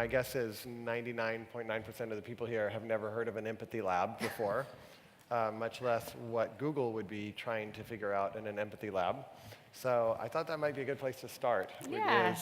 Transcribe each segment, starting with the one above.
my guess is 99.9% of the people here have never heard of an empathy lab before, much less what Google would be trying to figure out in an empathy lab. So I thought that might be a good place to start. Yeah.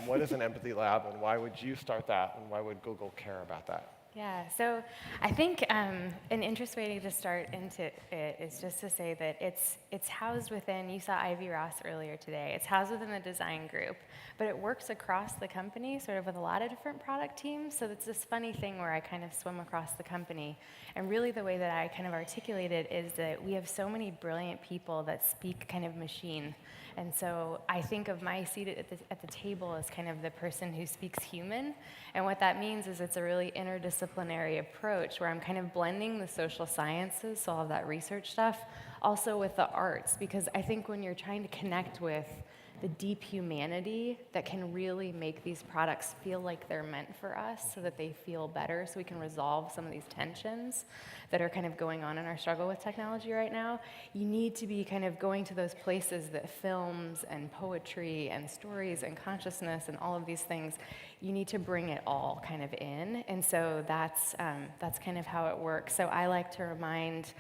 What is an empathy lab, and why would you start that, and why would Google care about that? Yeah, so I think an interesting way to start into it is just to say that it's housed within, you saw Ivy Ross earlier today, it's housed within the design group, but it works across the company, sort of with a lot of different product teams, so it's this funny thing where I kind of swim across the company, and really the way that I kind of articulate it is that we have so many brilliant people that speak kind of machine, and so I think of my seat at the table as kind of the person who speaks human, and what that means is it's a really interdisciplinary approach where I'm kind of blending the social sciences, so all of that research stuff, also with the arts, because I think when you're trying to connect with the deep humanity that can really make these products feel like they're meant for us so that they feel better so we can resolve some of these tensions that are kind of going on in our struggle with technology right now, you need to be kind of going to those places that films and poetry and stories and consciousness and all of these things, you need to bring it all kind of in. And so that's kind of how it works. So I like to remind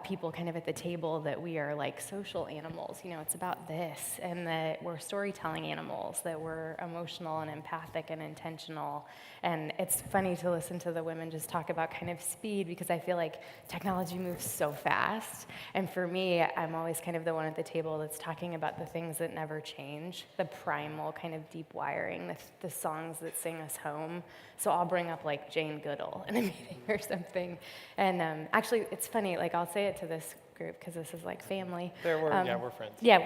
people kind of at the table that we are like social animals. You know, it's about this, and that we're storytelling animals, that we're emotional and empathic and intentional. And it's funny to listen to the women just talk about kind of speed, because I feel like technology moves so fast. And for me, I'm always kind of the one at the table that's talking about the things that never change, the primal kind of deep wiring, the songs that sing us home. So I'll bring up like Jane Goodall in a meeting or something. And actually, it's funny, like I'll say it to this group because this is like family. We're friends. Yeah,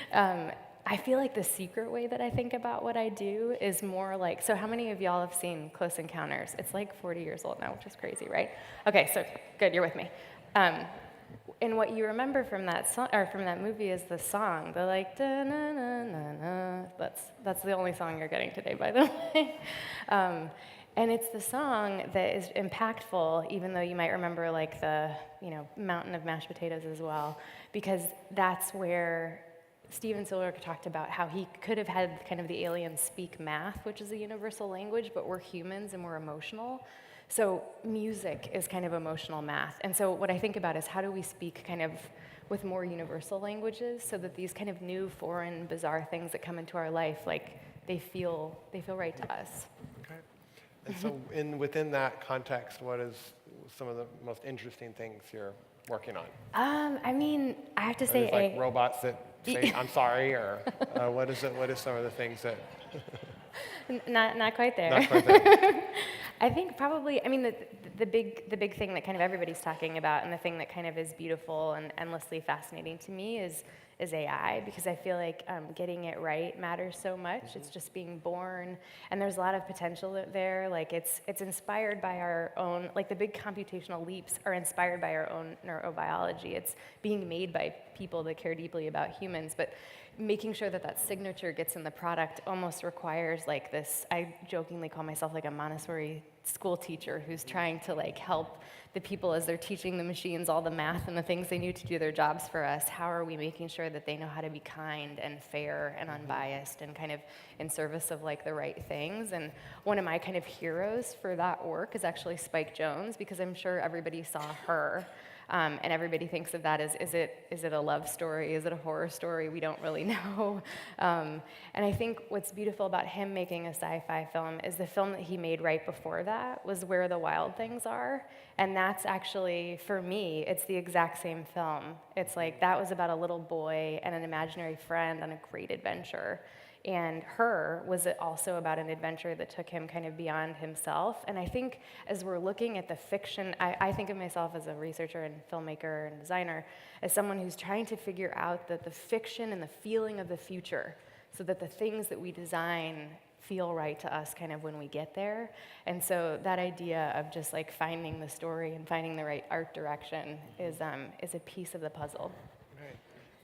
we're. I feel like the secret way that I think about what I do is more like, so how many of y'all have seen Close Encounters? It's like 40 years old now, which is crazy, right? Okay, so good, you're with me. And what you remember from that song, or from that movie, is the song. The like da na na na na. That's the only song you're getting today, by the way. And it's the song that is impactful, even though you might remember like the mountain of mashed potatoes as well, because that's where Steven Spielberg talked about how he could have had kind of the aliens speak math, which is a universal language, but we're humans and we're emotional. So music is kind of emotional math. And so what I think about is how do we speak kind of with more universal languages so that these kind of new, foreign, bizarre things that come into our life, like they feel right to us. Okay. And so within that context, what is some of the most interesting things you're working on? I mean, I have to say, like robots that say "I'm sorry," or what is it? What is some of the things that? Not quite there. Not quite there. I think probably. I mean, the big thing that kind of everybody's talking about, and the thing that kind of is beautiful and endlessly fascinating to me is AI, because I feel like getting it right matters so much. Mm-hmm. It's just being born, and there's a lot of potential there. Like it's inspired by our own, like the big computational leaps are inspired by our own neurobiology. It's being made by people that care deeply about humans, but making sure that that signature gets in the product almost requires like this, I jokingly call myself like a Montessori school teacher who's trying to like help the people as they're teaching the machines all the math and the things they need to do their jobs for us. How are we making sure that they know how to be kind and fair and unbiased and kind of in service of like the right things? And one of my kind of heroes for that work is actually Spike Jonze, because I'm sure everybody saw Her. And everybody thinks of that as, is it a love story? Is it a horror story? We don't really know. And I think what's beautiful about him making a sci-fi film is the film that he made right before that was Where the Wild Things Are. And that's actually, for me, it's the exact same film. It's like that was about a little boy and an imaginary friend on a great adventure. And Her was also about an adventure that took him kind of beyond himself. And I think as we're looking at the fiction, I think of myself as a researcher and filmmaker and designer, as someone who's trying to figure out that the fiction and the feeling of the future, so that the things that we design feel right to us kind of when we get there. And so that idea of just like finding the story and finding the right art direction is a piece of the puzzle.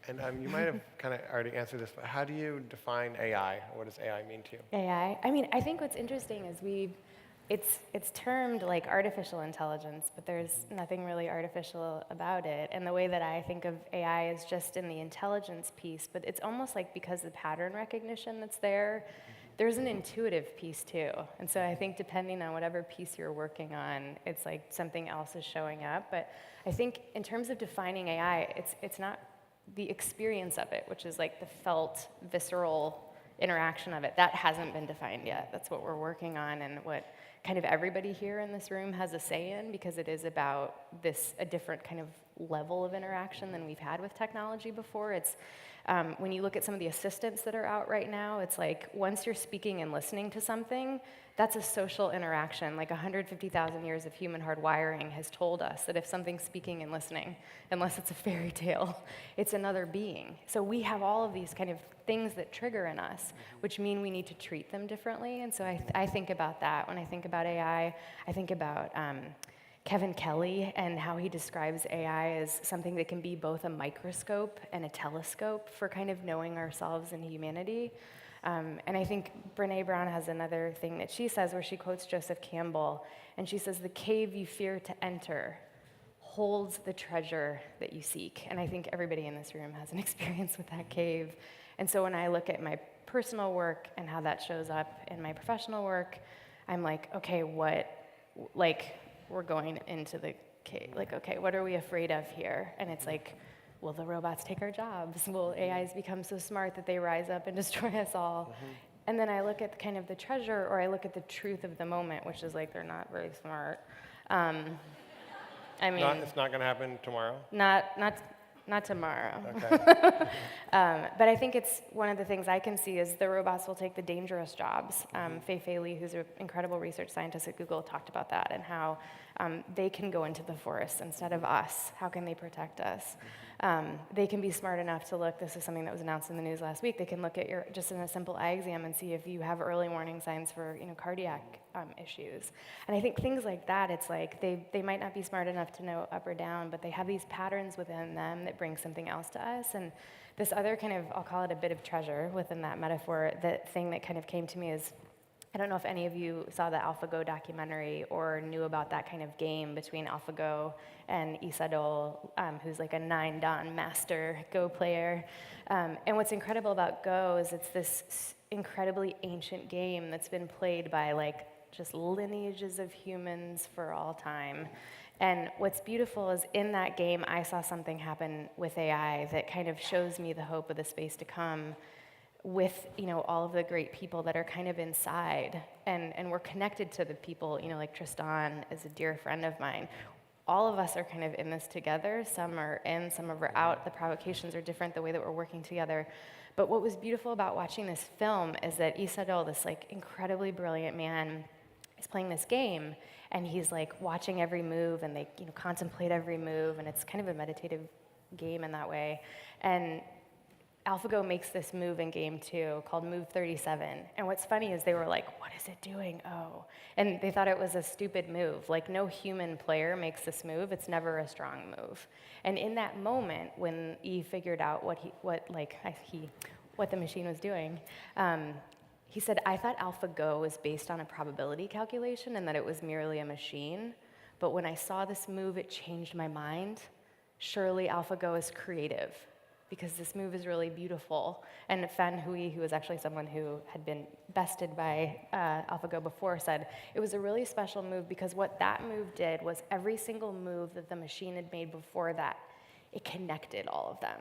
And you might have kind of already answered this, but how do you define AI? What does AI mean to you? AI? I mean, I think what's interesting is it's termed like artificial intelligence, but there's nothing really artificial about it. And the way that I think of AI is just in the intelligence piece, but it's almost like because the pattern recognition that's there, there's an intuitive piece too. And so I think depending on whatever piece you're working on, it's like something else is showing up. But I think in terms of defining AI, it's not the experience of it, which is like the felt, visceral interaction of it. That hasn't been defined yet. That's what we're working on, and what kind of everybody here in this room has a say in, because it is about a different kind of level of interaction than we've had with technology before. It's when you look at some of the assistants that are out right now, it's like once you're speaking and listening to something, that's a social interaction. Like 150,000 years of human hardwiring has told us that if something's speaking and listening, unless it's a fairy tale, it's another being. So we have all of these kind of things that trigger in us, which mean we need to treat them differently. And so I think about that. When I think about AI, I think about Kevin Kelly and how he describes AI as something that can be both a microscope and a telescope for kind of knowing ourselves and humanity. And I think Brene Brown has another thing that she says where she quotes Joseph Campbell, and she says, "The cave you fear to enter holds the treasure that you seek." And I think everybody in this room has an experience with that cave. And so when I look at my personal work and how that shows up in my professional work, I'm like, okay, we're going into the cave. Like, okay, what are we afraid of here? And it's like, will the robots take our jobs? Will AIs become so smart that they rise up and destroy us all? And then I look at kind of the treasure, or I look at the truth of the moment, which is like, they're not very smart. I mean, It's not going to happen tomorrow? Not tomorrow. Okay. But I think it's one of the things I can see is the robots will take the dangerous jobs. Fei Li, who's an incredible research scientist at Google, talked about that, and how they can go into the forest instead of us. How can they protect us? They can be smart enough to look, this is something that was announced in the news last week, they can look at just in a simple eye exam and see if you have early warning signs for cardiac issues. And I think things like that, it's like they might not be smart enough to know up or down, but they have these patterns within them that bring something else to us. And this other kind of, I'll call it a bit of treasure within that metaphor, the thing that kind of came to me is, I don't know if any of you saw the AlphaGo documentary or knew about that kind of game between AlphaGo and Isadol, who's like a 9-dan master Go player. And what's incredible about Go is it's this incredibly ancient game that's been played by like just lineages of humans for all time. And what's beautiful is in that game, I saw something happen with AI that kind of shows me the hope of the space to come, with all of the great people that are kind of inside, and we're connected to the people, like Tristan is a dear friend of mine. All of us are kind of in this together. Some are in, some are out. The provocations are different, the way that we're working together. But what was beautiful about watching this film is that Isadol, this like incredibly brilliant man, is playing this game, and he's like watching every move, and they contemplate every move, and it's kind of a meditative game in that way. And AlphaGo makes this move in game 2 called Move 37. And what's funny is they were like, what is it doing? Oh. And they thought it was a stupid move. Like, no human player makes this move. It's never a strong move. And in that moment, when E figured out what the machine was doing, he said, I thought AlphaGo was based on a probability calculation and that it was merely a machine. But when I saw this move, it changed my mind. Surely AlphaGo is creative, because this move is really beautiful. And Fan Hui, who was actually someone who had been bested by AlphaGo before, said it was a really special move because what that move did was every single move that the machine had made before that, it connected all of them.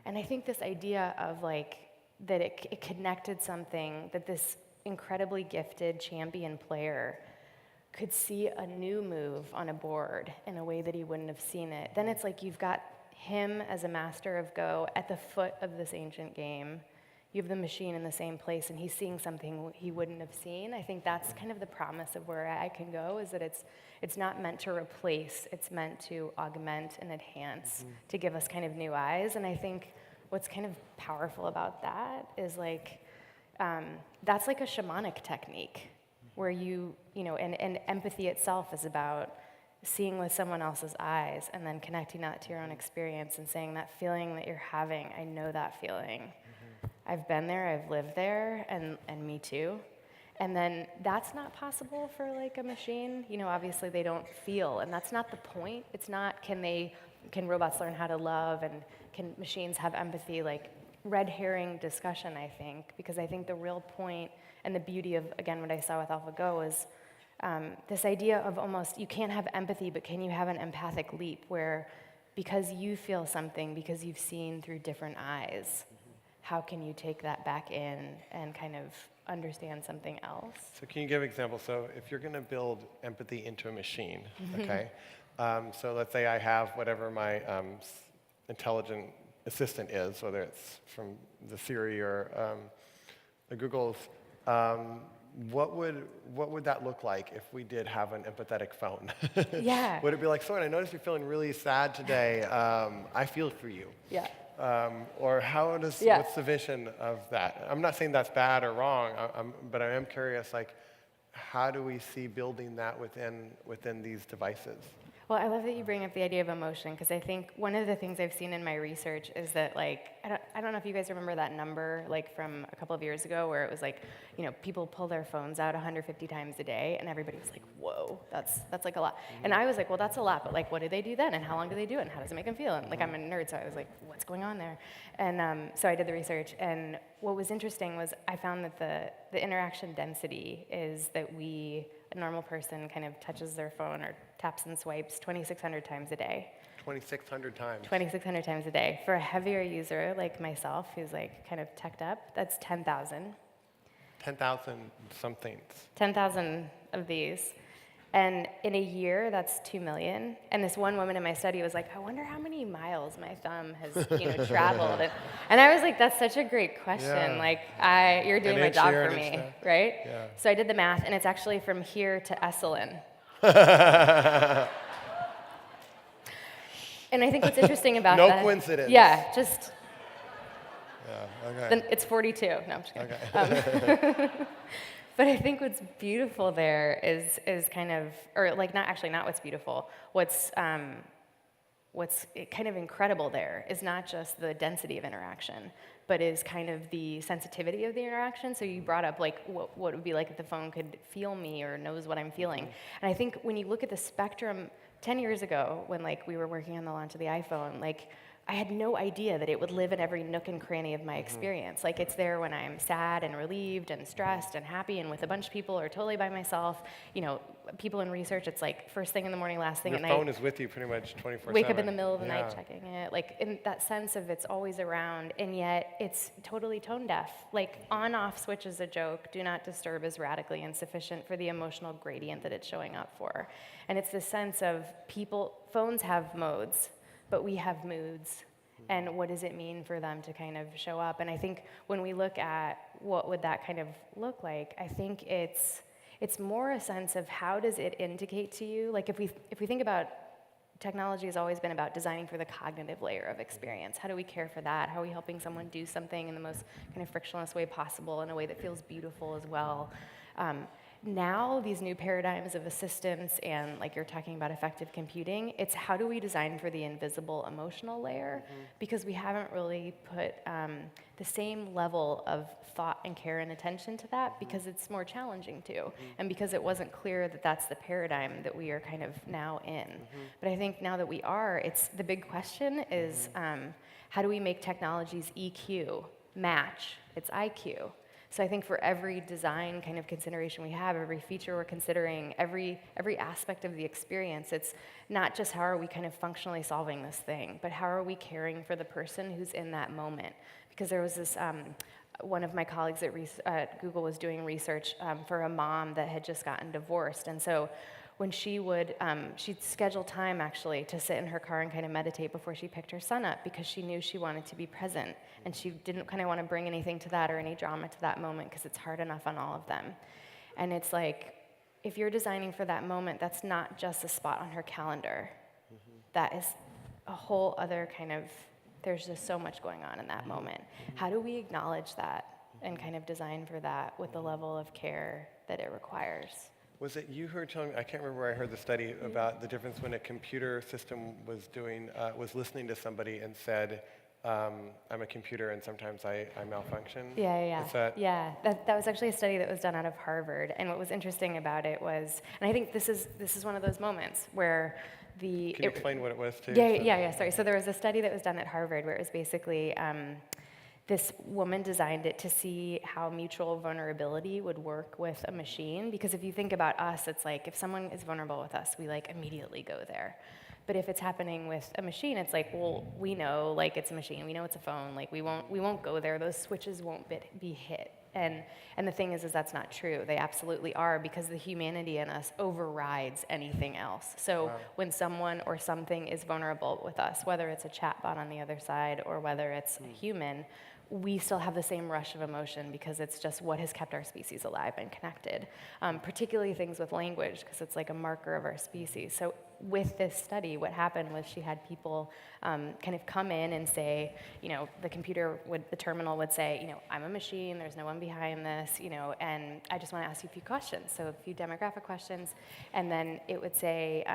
And I think this idea of like, that it connected something, that this incredibly gifted champion player could see a new move on a board in a way that he wouldn't have seen it. Then it's like you've got him as a master of Go at the foot of this ancient game. You have the machine in the same place, and he's seeing something he wouldn't have seen. I think that's kind of the promise of where AI can go, is that it's not meant to replace, it's meant to augment and enhance, to give us kind of new eyes. And I think what's kind of powerful about that is like, that's like a shamanic technique, where and empathy itself is about seeing with someone else's eyes and then connecting that to your own experience and saying that feeling that you're having, I know that feeling. I've been there, I've lived there, and me too. And then that's not possible for like a machine. Obviously they don't feel, and that's not the point. It's not, can robots learn how to love, and can machines have empathy? Like, red herring discussion, I think, because I think the real point and the beauty of, again, what I saw with AlphaGo is this idea of almost, you can't have empathy, but can you have an empathic leap where because you feel something, because you've seen through different eyes, how can you take that back in and kind of understand something else? So can you give examples? So if you're going to build empathy into a machine, okay? So let's say I have whatever my intelligent assistant is, whether it's from the Siri or the Google's. What would that look like if we did have an empathetic phone? Yeah. Would it be like, Soren, I noticed you're feeling really sad today. I feel for you. Yeah. Or how does, Yeah. what's the vision of that? I'm not saying that's bad or wrong, but I am curious, like, how do we see building that within these devices? Well, I love that you bring up the idea of emotion, because I think one of the things I've seen in my research is that, like, I don't know if you guys remember that number, like, from a couple of years ago, where it was like, people pull their phones out 150 times a day, and everybody was like, whoa, that's like a lot. And I was like, well, that's a lot, but like, what do they do then, and how long do they do it, and how does it make them feel? And like, I'm a nerd, so I was like, what's going on there? And so I did the research, and what was interesting was I found that the interaction density is that a normal person kind of touches their phone or taps and swipes 2,600 times a day. 2,600 times. 2,600 times a day. For a heavier user like myself, who's like kind of teched up, that's 10,000. 10,000 somethings. 10,000 of these. And in a year, that's 2 million. And this one woman in my study was like, I wonder how many miles my thumb has traveled. And I was like, that's such a great question. Yeah. Like, you're doing my job for me, right? Yeah. So I did the math, and it's actually from here to Esalen. And I think what's interesting about No that... coincidence. Yeah, just... Yeah, okay. Then it's 42. No, I'm just kidding. Okay. But I think what's beautiful there is kind of, or like not what's beautiful. What's kind of incredible there is not just the density of interaction, but is kind of the sensitivity of the interaction. So you brought up like what it would be like if the phone could feel me or knows what I'm feeling. And I think when you look at the spectrum, 10 years ago when like we were working on the launch of the iPhone, like I had no idea that it would live in every nook and cranny of my experience. Like it's there when I'm sad and relieved and stressed and happy and with a bunch of people or totally by myself. People in research, it's like first thing in the morning, last thing at night. Your phone is with you pretty much 24/7. Wake up in the middle of the night checking it. Like in that sense of it's always around, and yet it's totally tone deaf. Like on-off switch is a joke. Do not disturb is radically insufficient for the emotional gradient that it's showing up for. And it's this sense of phones have modes, but we have moods, and what does it mean for them to kind of show up? And I think when we look at what would that kind of look like, I think it's more a sense of how does it indicate to you, like if we think about technology has always been about designing for the cognitive layer of experience. How do we care for that? How are we helping someone do something in the most kind of frictionless way possible, in a way that feels beautiful as well? Now, these new paradigms of assistance and like you're talking about effective computing, it's how do we design for the invisible emotional layer? Because we haven't really put the same level of thought and care and attention to that, because it's more challenging to, and because it wasn't clear that that's the paradigm that we are kind of now in. But I think now that we are, it's the big question is how do we make technologies EQ match its IQ? So I think for every design kind of consideration we have, every feature we're considering, every aspect of the experience, it's not just how are we kind of functionally solving this thing, but how are we caring for the person who's in that moment? Because there was this, one of my colleagues at Google was doing research for a mom that had just gotten divorced. And so when she'd schedule time actually to sit in her car and kind of meditate before she picked her son up, because she knew she wanted to be present, and she didn't kind of want to bring anything to that or any drama to that moment because it's hard enough on all of them. And it's like, if you're designing for that moment, that's not just a spot on her calendar. That is a whole other kind of, there's just so much going on in that moment. How do we acknowledge that and kind of design for that with the level of care that it requires? Was it you who were telling me, I can't remember where I heard the study about the difference when a computer system was listening to somebody and said, I'm a computer and sometimes I malfunction? Yeah. Is that... Yeah, that was actually a study that was done out of Harvard. And what was interesting about it was, and I think this is one of those moments where Can you explain what it was too? Yeah, sorry. So there was a study that was done at Harvard where it was basically this woman designed it to see how mutual vulnerability would work with a machine. Because if you think about us, it's like if someone is vulnerable with us, we like immediately go there. But if it's happening with a machine, it's like, well, we know like it's a machine, we know it's a phone, like we won't go there, those switches won't be hit. And the thing is that's not true. They absolutely are, because the humanity in us overrides anything else. So when someone or something is vulnerable with us, whether it's a chatbot on the other side or whether it's a human, we still have the same rush of emotion, because it's just what has kept our species alive and connected. Particularly things with language, because it's like a marker of our species. So with this study, what happened was she had people kind of come in and say, the terminal would say, I'm a machine, there's no one behind this, and I just want to ask you a few questions. So a few demographic questions, and then it would say,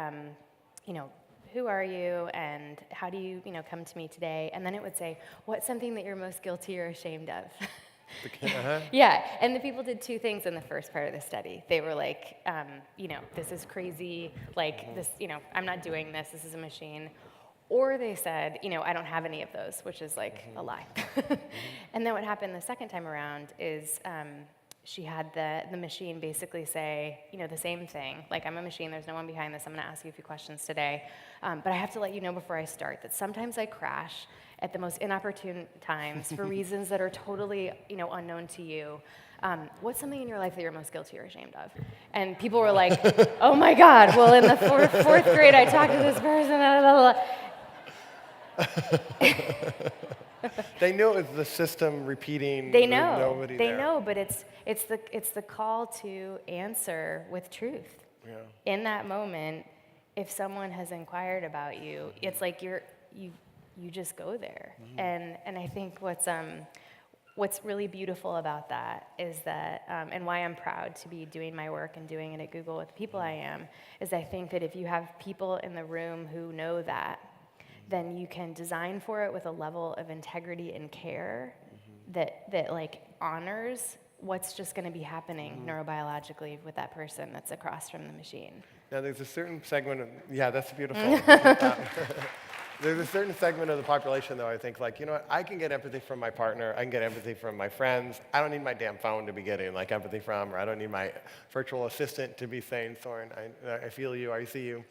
who are you, and how do you, come to me today? And then it would say, what's something that you're most guilty or ashamed of? Yeah, and the people did two things in the first part of the study. They were like, this is crazy, like this, I'm not doing this, this is a machine. Or they said, I don't have any of those, which is like a lie. And then what happened the second time around is she had the machine basically say, the same thing. Like, I'm a machine, there's no one behind this, I'm gonna ask you a few questions today. But I have to let you know before I start that sometimes I crash at the most inopportune times for reasons that are totally, unknown to you. What's something in your life that you're most guilty or ashamed of? And people were like, oh my God, well, in the fourth grade, I talked to this person, blah, blah, blah. They knew it was the system repeating. They know. Nobody they there. know, but it's the call to answer with truth. Yeah. In that moment, if someone has inquired about you, it's like you just go there. And I think what's really beautiful about that is that, and why I'm proud to be doing my work and doing it at Google with the people I am, is I think that if you have people in the room who know that, then you can design for it with a level of integrity and care that like honors what's just going to be happening neurobiologically with that person that's across from the machine. Now, there's a certain segment of, that's beautiful. There's a certain segment of the population, though, I think, like, I can get empathy from my partner, I can get empathy from my friends. I don't need my damn phone to be getting, like, empathy from, or I don't need my virtual assistant to be saying, Soren, I feel you, I see you.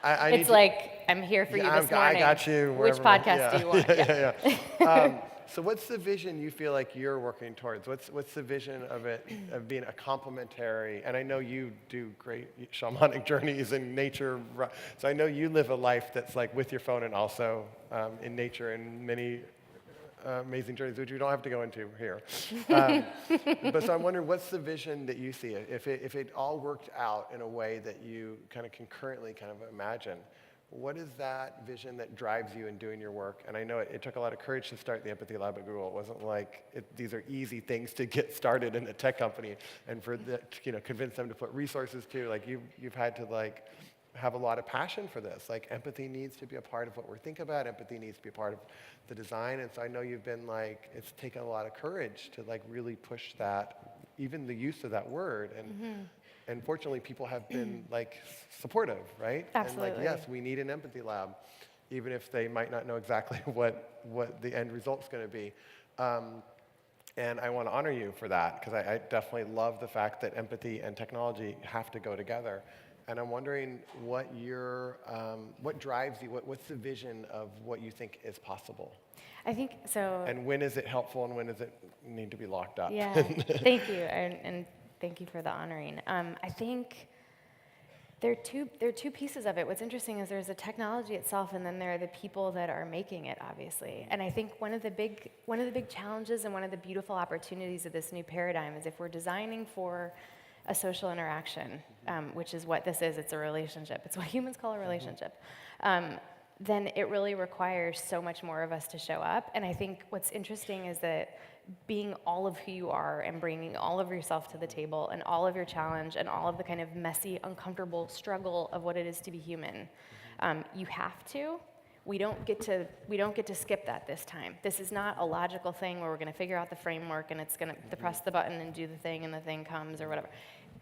It's like, I'm here for you this morning. I got you. Which podcast do you want? Yeah. So what's the vision you feel like you're working towards? What's the vision of it, of being a complementary, and I know you do great shamanic journeys in nature, so I know you live a life that's like with your phone and also in nature and many amazing journeys, which we don't have to go into here. But so I'm wondering, what's the vision that you see? If it all worked out in a way that you kind of concurrently kind of imagine, what is that vision that drives you in doing your work? And I know it took a lot of courage to start the Empathy Lab at Google. It wasn't like these are easy things to get started in a tech company, and for convince them to put resources to. Like you've had to like have a lot of passion for this. Like, empathy needs to be a part of what we're thinking about. Empathy needs to be a part of the design. And so I know you've been like, it's taken a lot of courage to like really push that, even the use of that word. And fortunately, people have been like supportive, right? Absolutely. And like, yes, we need an empathy lab, even if they might not know exactly what the end result's going to be. And I want to honor you for that, because I definitely love the fact that empathy and technology have to go together. And I'm wondering what drives you, what's the vision of what you think is possible? I think so. And when is it helpful and when does it need to be locked up? Yeah, thank you, and thank you for the honoring. I think there are two pieces of it. What's interesting is there's the technology itself, and then there are the people that are making it, obviously. And I think one of the big challenges and one of the beautiful opportunities of this new paradigm is if we're designing for a social interaction, which is what this is. It's a relationship. It's what humans call a relationship. Then it really requires so much more of us to show up. And I think what's interesting is that being all of who you are and bringing all of yourself to the table and all of your challenge and all of the kind of messy, uncomfortable struggle of what it is to be human, you have to. We don't get to skip that this time. This is not a logical thing where we're going to figure out the framework and it's going to press the button and do the thing and the thing comes or whatever.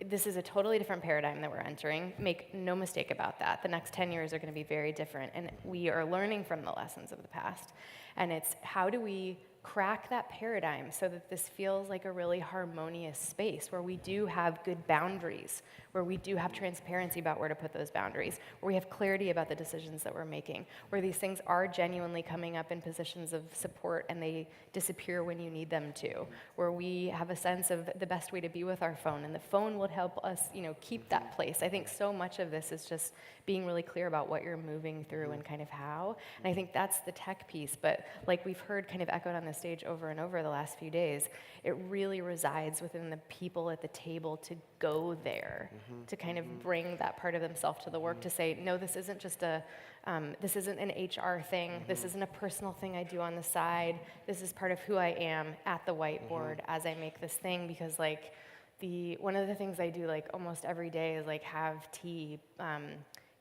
This is a totally different paradigm that we're entering. Make no mistake about that. The next 10 years are going to be very different, and we are learning from the lessons of the past. And it's how do we crack that paradigm so that this feels like a really harmonious space where we do have good boundaries, where we do have transparency about where to put those boundaries, where we have clarity about the decisions that we're making, where these things are genuinely coming up in positions of support and they disappear when you need them to, where we have a sense of the best way to be with our phone, and the phone would help us, keep that place. I think so much of this is just being really clear about what you're moving through and kind of how, and I think that's the tech piece, but like we've heard kind of echoed on the stage over and over the last few days, it really resides within the people at the table to go there, to kind of bring that part of themselves to the work, to say, no, this isn't just this isn't an HR thing, this isn't a personal thing I do on the side, this is part of who I am at the whiteboard as I make this thing, because like one of the things I do like almost every day is like have tea,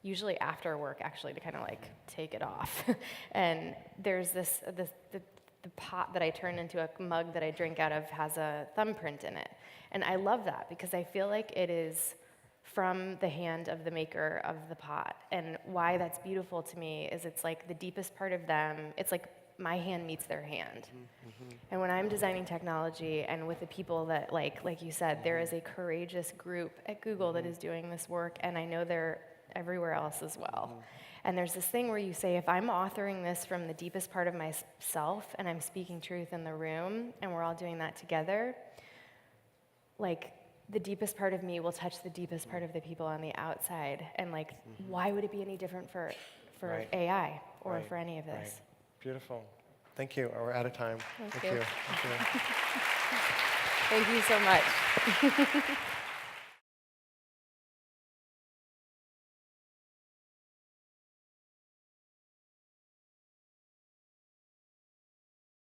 usually after work actually, to kind of like take it off. And there's the pot that I turn into a mug that I drink out of has a thumbprint in it. And I love that because I feel like it is from the hand of the maker of the pot. And why that's beautiful to me is it's like the deepest part of them, it's like my hand meets their hand. And when I'm designing technology and with the people that, like you said, there is a courageous group at Google that is doing this work, and I know they're everywhere else as well. And there's this thing where you say, if I'm authoring this from the deepest part of myself and I'm speaking truth in the room and we're all doing that together, like the deepest part of me will touch the deepest part of the people on the outside. And like, why would it be any different for Right. AI or Right. for any of this? Right. Beautiful. Thank you. We're out of time. Thank Thank you. you. Thank you so much.